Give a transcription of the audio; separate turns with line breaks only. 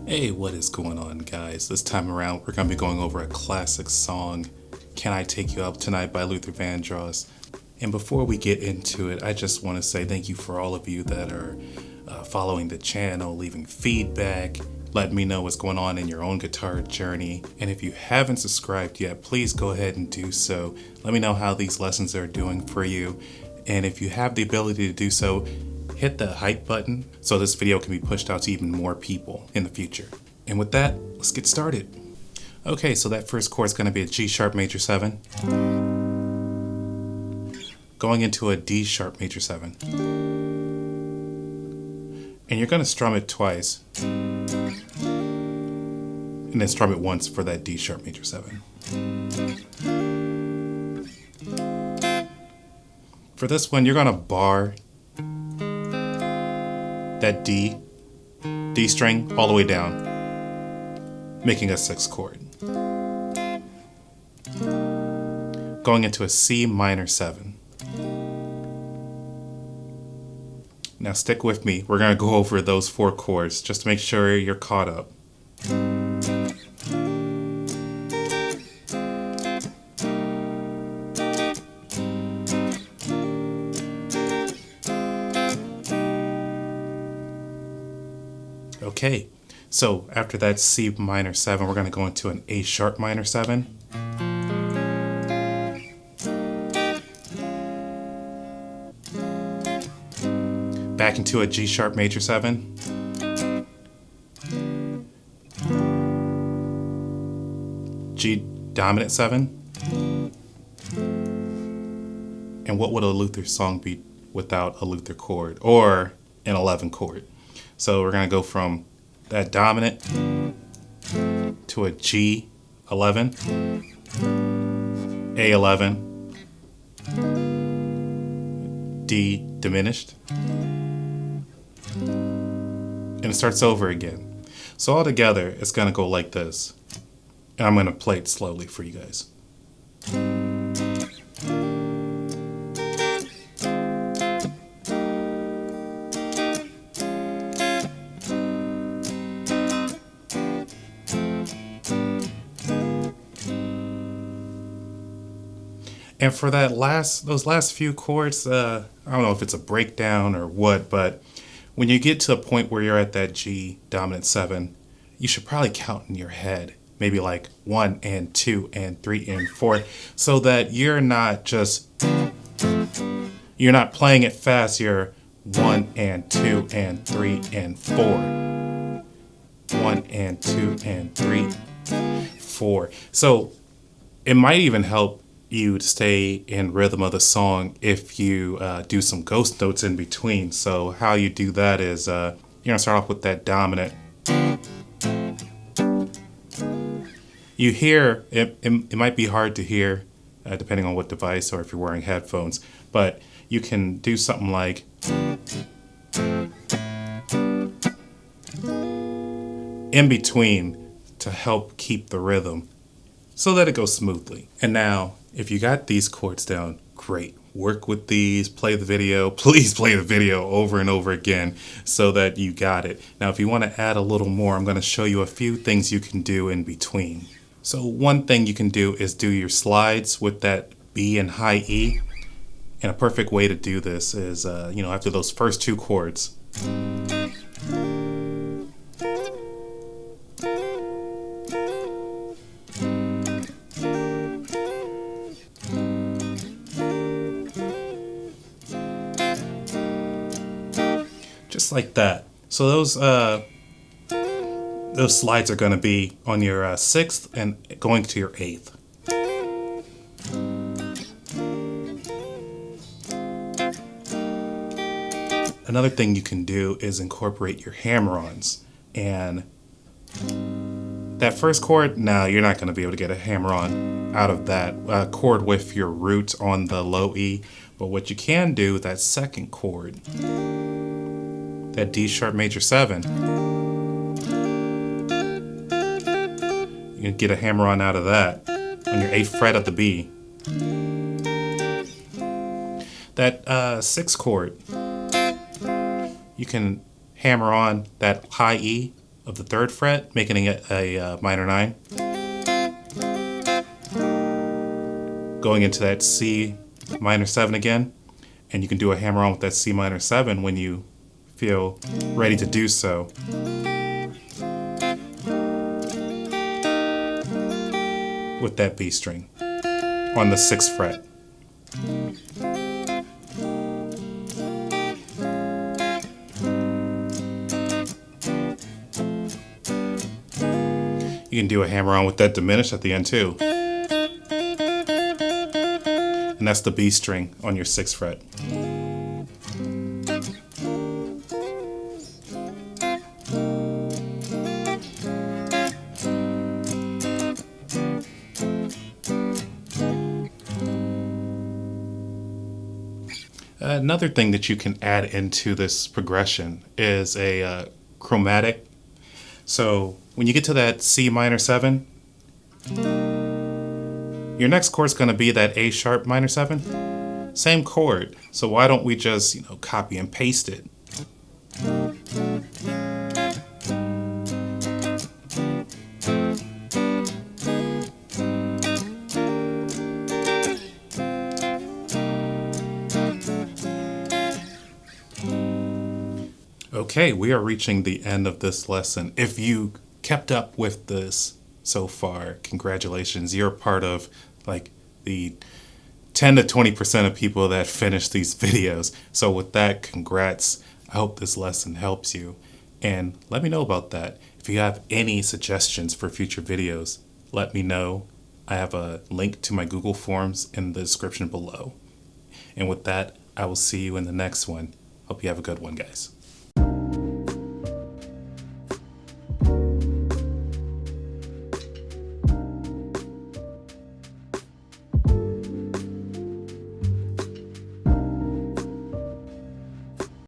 Hey, what is going on, guys? This time around, we're going to be going over a classic song, Can I Take You Up Tonight by Luther Vandross. And before we get into it, I just want to say thank you for all of you that are following the channel, leaving feedback, letting me know what's going on in your own guitar journey. And if you haven't subscribed yet, please go ahead and do so. Let me know how these lessons are doing for you. And if you have the ability to do so, hit the hype button so this video can be pushed out to even more people in the future. And with that, let's get started. Okay, so that first chord is going to be a G sharp major 7, going into a D sharp major 7. And you're going to strum it twice, and then strum it once for that D sharp major 7. For this one, you're going to bar that D string all the way down, making a 6th chord. Going into a C minor 7. Now stick with me. We're going to go over those 4 chords just to make sure you're caught up. Okay, so after that C minor 7, we're going to go into an A sharp minor 7. Back into a G sharp major 7. G dominant 7. And what would a Luther song be without a Luther chord or an 11 chord? So we're going to go from that dominant to a G 11, A11, D diminished, and it starts over again. So all together, it's going to go like this. And I'm going to play it slowly for you guys. And for those last few chords, I don't know if it's a breakdown or what, but when you get to a point where you're at that G dominant 7, you should probably count in your head, maybe like 1 and 2 and 3 and 4, so that you're not playing it fast. You're 1 and 2 and 3 and 4. 1 and 2 and 3, 4. So it might even help you to stay in rhythm of the song if you do some ghost notes in between. So how you do that is you're gonna start off with that dominant. You hear it might be hard to hear depending on what device or if you're wearing headphones, but you can do something like in between to help keep the rhythm so that it goes smoothly. And now, if you got these chords down, great. Work with these, play the video. Please play the video over and over again so that you got it. Now, if you want to add a little more, I'm going to show you a few things you can do in between. So one thing you can do is do your slides with that B and high E. And a perfect way to do this is, after those first 2 chords. Just like that. So those slides are going to be on your 6th and going to your 8th. Another thing you can do is incorporate your hammer-ons. And that first chord, no, you're not going to be able to get a hammer-on out of that chord with your root on the low E. But what you can do with that second chord, that D sharp major 7, you can get a hammer-on out of that on your 8th fret of the B. That 6th chord, you can hammer on that high E of the 3rd fret, making it a minor 9. Going into that C minor 7 again, and you can do a hammer on with that C minor 7 when you feel ready to do so. With that B string on the 6th fret. You can do a hammer on with that diminished at the end too. And that's the B string on your 6th fret. Another thing that you can add into this progression is a chromatic. So when you get to that C minor 7, your next chord is going to be that A sharp minor 7. Same chord. So why don't we just, copy and paste it? Okay, we are reaching the end of this lesson. If you kept up with this so far, congratulations. You're part of the 10 to 20% of people that finish these videos. So with that, congrats. I hope this lesson helps you. And let me know about that. If you have any suggestions for future videos, let me know. I have a link to my Google Forms in the description below. And with that, I will see you in the next one. Hope you have a good one, guys.